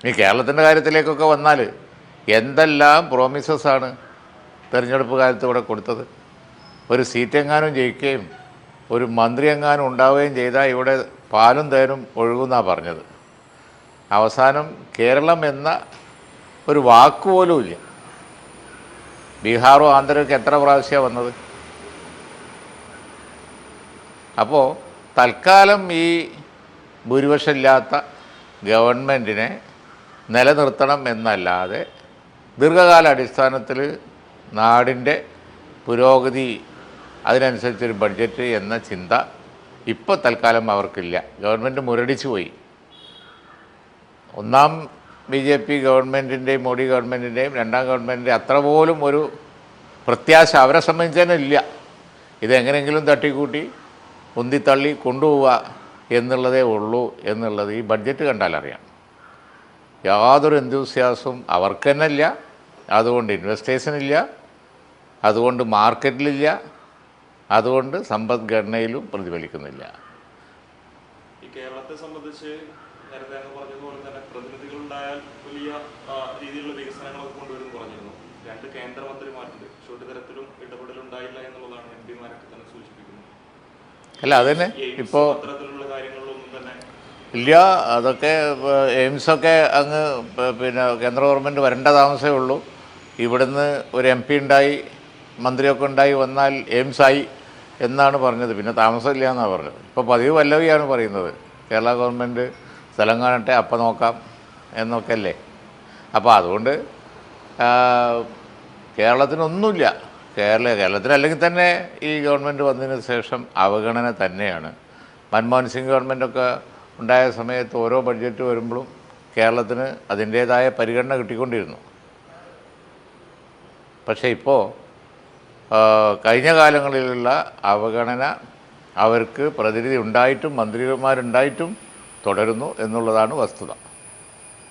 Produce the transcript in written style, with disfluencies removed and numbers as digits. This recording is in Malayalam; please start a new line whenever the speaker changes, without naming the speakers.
ഈ കേരളത്തിൻ്റെ കാര്യത്തിലേക്കൊക്കെ വന്നാൽ എന്തെല്ലാം പ്രോമിസസാണ് തിരഞ്ഞെടുപ്പ് കാലത്ത് ഇവിടെ കൊടുത്തത്. ഒരു സീറ്റെങ്ങാനും ജയിക്കുകയും ഒരു മന്ത്രി എങ്ങാനും ഉണ്ടാവുകയും ചെയ്താൽ ഇവിടെ പാലും തേനും ഒഴുകുന്നാണ് പറഞ്ഞത്. അവസാനം കേരളം എന്ന ഒരു വാക്കുപോലും ഇല്ല. ബീഹാറോ ആന്ധ്രയൊക്കെ എത്ര പ്രാവശ്യമാണ് വന്നത്? അപ്പോൾ തൽക്കാലം ഈ ഭൂരിപക്ഷമില്ലാത്ത ഗവൺമെൻറ്റിനെ നിലനിർത്തണം എന്നല്ലാതെ ദീർഘകാല അടിസ്ഥാനത്തിൽ നാടിൻ്റെ പുരോഗതി അതിനനുസരിച്ചൊരു ബഡ്ജറ്റ് എന്ന ചിന്ത ഇപ്പോൾ തൽക്കാലം അവർക്കില്ല. ഗവൺമെൻറ് മുരടിച്ചു പോയി. ഒന്നാം BJP ഗവൺമെൻറ്റിൻ്റെയും മോഡി ഗവൺമെൻറ്റിൻ്റെയും രണ്ടാം ഗവൺമെൻറ്റിൻ്റെ അത്ര പോലും ഒരു പ്രത്യാശ അവരെ സംബന്ധിച്ച് തന്നെ ഇല്ല. ഇതെങ്ങനെയെങ്കിലും തട്ടിക്കൂട്ടി ഉന്തിത്തള്ളി കൊണ്ടുപോവുക എന്നുള്ളതേ ഉള്ളൂ എന്നുള്ളത് ഈ ബഡ്ജറ്റ് കണ്ടാലറിയാം. യാതൊരു എന്തൂസിയാസും അവർക്ക് തന്നെ ഇല്ല. അതുകൊണ്ട് ഇൻവെസ്റ്റേഴ്സിനില്ല, അതുകൊണ്ട് മാർക്കറ്റിലില്ല, അതുകൊണ്ട് സമ്പദ്ഘടനയിലും പ്രതിഫലിക്കുന്നില്ല.
ഈ കേരളത്തെ സംബന്ധിച്ച് നേരത്തെ അങ്ങ് പറഞ്ഞതുപോലെ തന്നെ പ്രതിനിധികളുണ്ടായാൽ വലിയ രീതിയിലുള്ള വികസനങ്ങളൊക്കെ കൊണ്ടുവരും പറഞ്ഞിരുന്നു. 2 കേന്ദ്രമന്ത്രിമാരുണ്ട്. ഒരു തരത്തിലും ഇടപെടലുണ്ടായില്ല എന്നുള്ളതാണ് MP-മാരൊക്കെ തന്നെ സൂചിപ്പിക്കുന്നത്.
അല്ല, അതന്നെ ഇപ്പോൾ
അത്തരത്തിലുള്ള കാര്യങ്ങളിലൊന്നും തന്നെ
ഇല്ല. അതൊക്കെ എയിംസൊക്കെ അങ്ങ് പിന്നെ കേന്ദ്ര ഗവൺമെൻറ് വരേണ്ട താമസമേ ഉള്ളൂ. ഇവിടുന്ന് ഒരു MP ഉണ്ടായി മന്ത്രിയൊക്കെ ഉണ്ടായി വന്നാൽ എയിംസായി എന്നാണ് പറഞ്ഞത്. പിന്നെ താമസമില്ല എന്നാണ് പറഞ്ഞത്. ഇപ്പോൾ പതിവ് വല്ലവിയാണ് പറയുന്നത്, കേരള ഗവൺമെൻറ് സ്ഥലം കാണട്ടെ അപ്പം നോക്കാം എന്നൊക്കെ അല്ലേ. അപ്പോൾ അതുകൊണ്ട് കേരളത്തിനൊന്നുമില്ല. കേരളത്തിന് അല്ലെങ്കിൽ തന്നെ ഈ ഗവൺമെൻറ് വന്നതിന് ശേഷം അവഗണന തന്നെയാണ്. മൻമോഹൻ സിംഗ് ഗവൺമെൻറ്റൊക്കെ ഉണ്ടായ സമയത്ത് ഓരോ ബഡ്ജറ്റ് വരുമ്പോഴും കേരളത്തിന് അതിൻ്റേതായ പരിഗണന കിട്ടിക്കൊണ്ടിരുന്നു. പക്ഷേ ഇപ്പോൾ കഴിഞ്ഞ കാലങ്ങളിലുള്ള അവഗണന അവർക്ക് പ്രതിനിധി ഉണ്ടായിട്ടും മന്ത്രിമാരുണ്ടായിട്ടും തുടരുന്നു എന്നുള്ളതാണ് വസ്തുത.